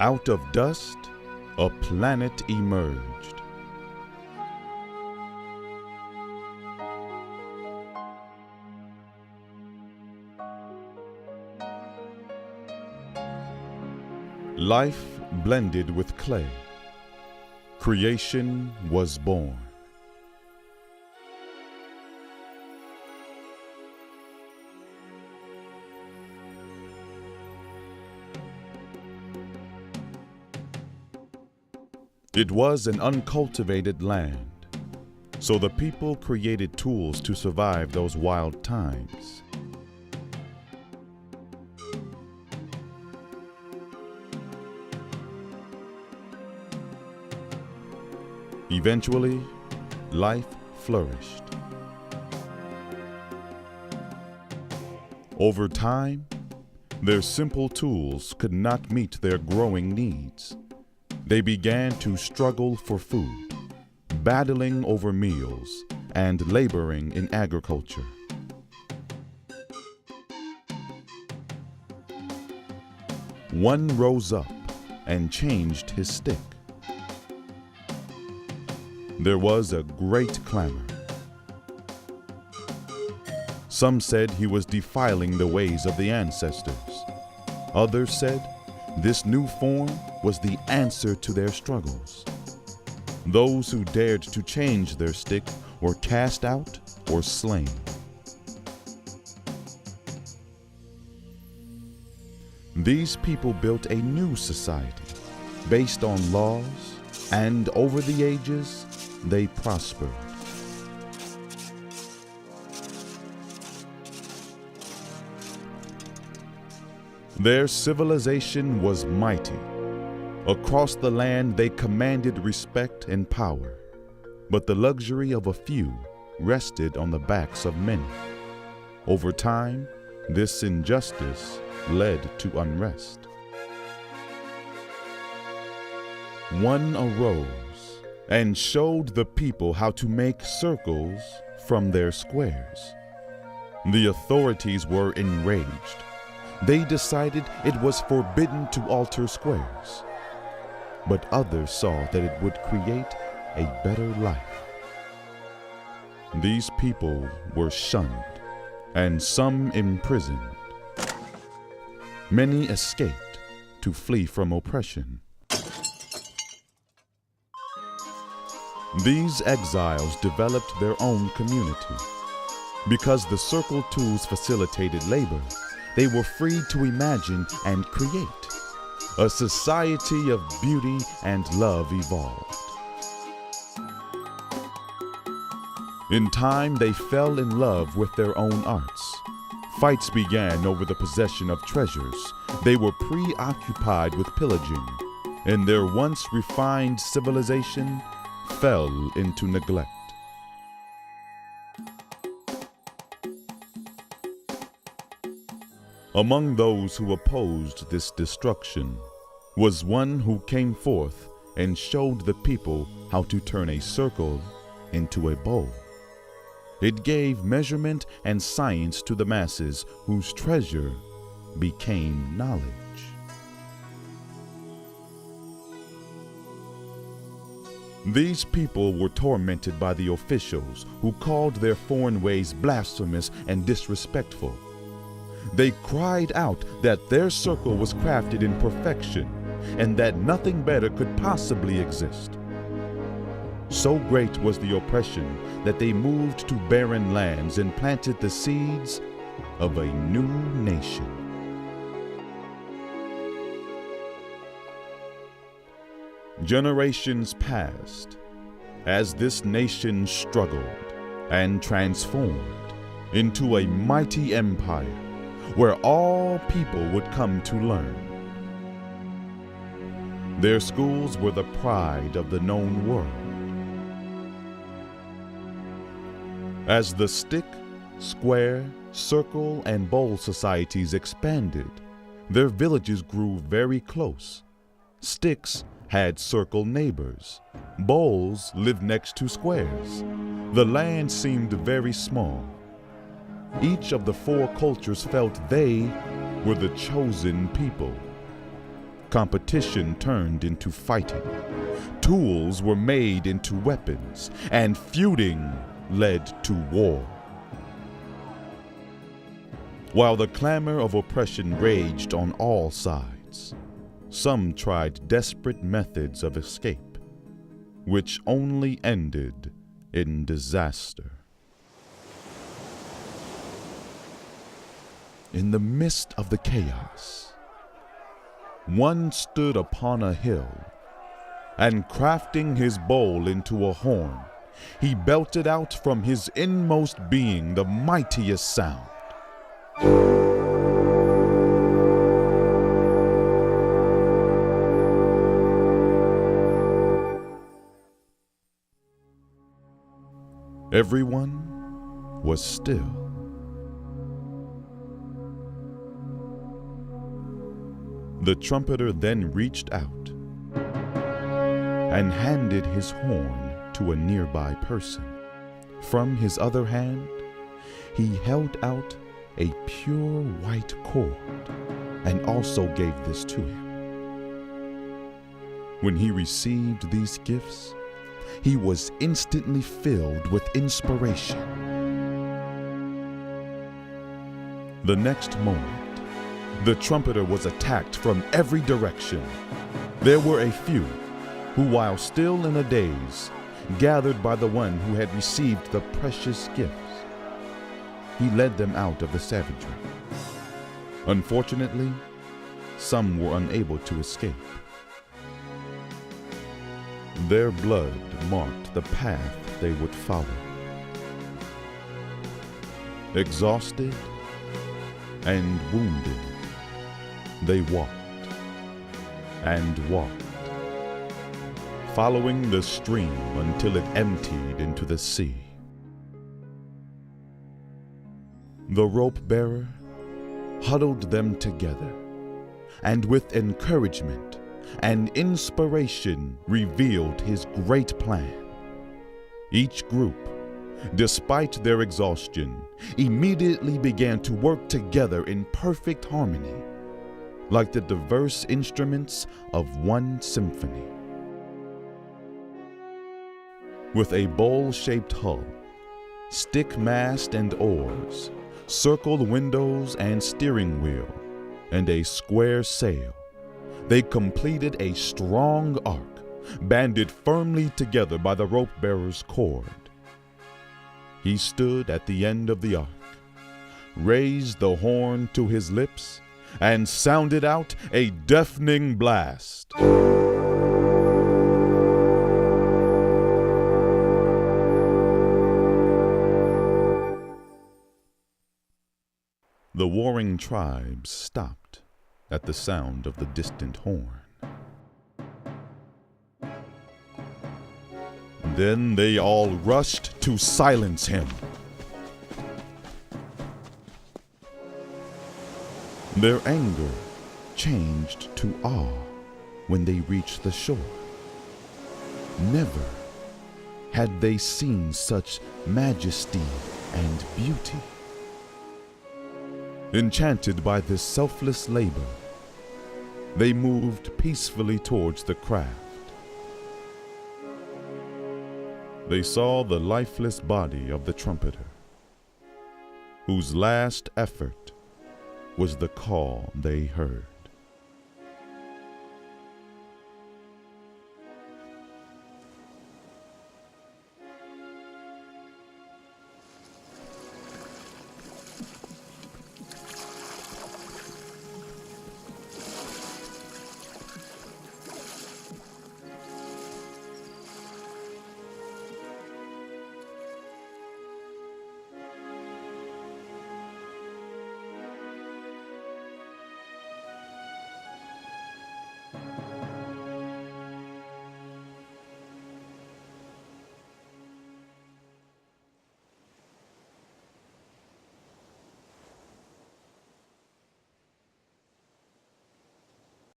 Out of dust, a planet emerged. Life blended with clay. Creation was born. It was an uncultivated land, so the people created tools to survive those wild times. Eventually, life flourished. Over time, their simple tools could not meet their growing needs. They began to struggle for food, battling over meals, and laboring in agriculture. One rose up and changed his stick. There was a great clamor. Some said he was defiling the ways of the ancestors. Others said this new form was the answer to their struggles. Those who dared to change their stick were cast out or slain. These people built a new society based on laws, and over the ages, they prospered. Their civilization was mighty. Across the land, they commanded respect and power, but the luxury of a few rested on the backs of many. Over time, this injustice led to unrest. One arose and showed the people how to make circles from their squares. The authorities were enraged. They decided it was forbidden to alter squares, but others saw that it would create a better life. These people were shunned, and some imprisoned. Many escaped to flee from oppression. These exiles developed their own community. Because the circle tools facilitated labor, they were free to imagine and create. A society of beauty and love evolved. In time, they fell in love with their own arts. Fights began over the possession of treasures. They were preoccupied with pillaging, and their once refined civilization fell into neglect. Among those who opposed this destruction was one who came forth and showed the people how to turn a circle into a bowl. It gave measurement and science to the masses, whose treasure became knowledge. These people were tormented by the officials, who called their foreign ways blasphemous and disrespectful. They cried out that their circle was crafted in perfection and that nothing better could possibly exist. So great was the oppression that they moved to barren lands and planted the seeds of a new nation. Generations passed as this nation struggled and transformed into a mighty empire where all people would come to learn. Their schools were the pride of the known world. As the stick, square, circle, and bowl societies expanded, their villages grew very close. Sticks had circle neighbors. Bowls lived next to squares. The land seemed very small. Each of the four cultures felt they were the chosen people. Competition turned into fighting. Tools were made into weapons, and feuding led to war. While the clamor of oppression raged on all sides, some tried desperate methods of escape, which only ended in disaster. In the midst of the chaos, one stood upon a hill, and crafting his bowl into a horn, he belted out from his inmost being the mightiest sound. Everyone was still. The trumpeter then reached out and handed his horn to a nearby person. From his other hand, he held out a pure white cord and also gave this to him. When he received these gifts, he was instantly filled with inspiration. The next moment, the trumpeter was attacked from every direction. There were a few who, while still in a daze, gathered by the one who had received the precious gifts. He led them out of the savagery. Unfortunately, some were unable to escape. Their blood marked the path they would follow. Exhausted and wounded, they walked and walked, following the stream until it emptied into the sea. The rope bearer huddled them together, and with encouragement and inspiration revealed his great plan. Each group, despite their exhaustion, immediately began to work together in perfect harmony, like the diverse instruments of one symphony. With a bowl-shaped hull, stick mast and oars, circled windows and steering wheel, and a square sail, they completed a strong arc, banded firmly together by the rope-bearer's cord. He stood at the end of the arc, raised the horn to his lips, and sounded out a deafening blast. The warring tribes stopped at the sound of the distant horn. Then they all rushed to silence him. Their anger changed to awe when they reached the shore. Never had they seen such majesty and beauty. Enchanted by this selfless labor, they moved peacefully towards the craft. They saw the lifeless body of the trumpeter, whose last effort was the call they heard.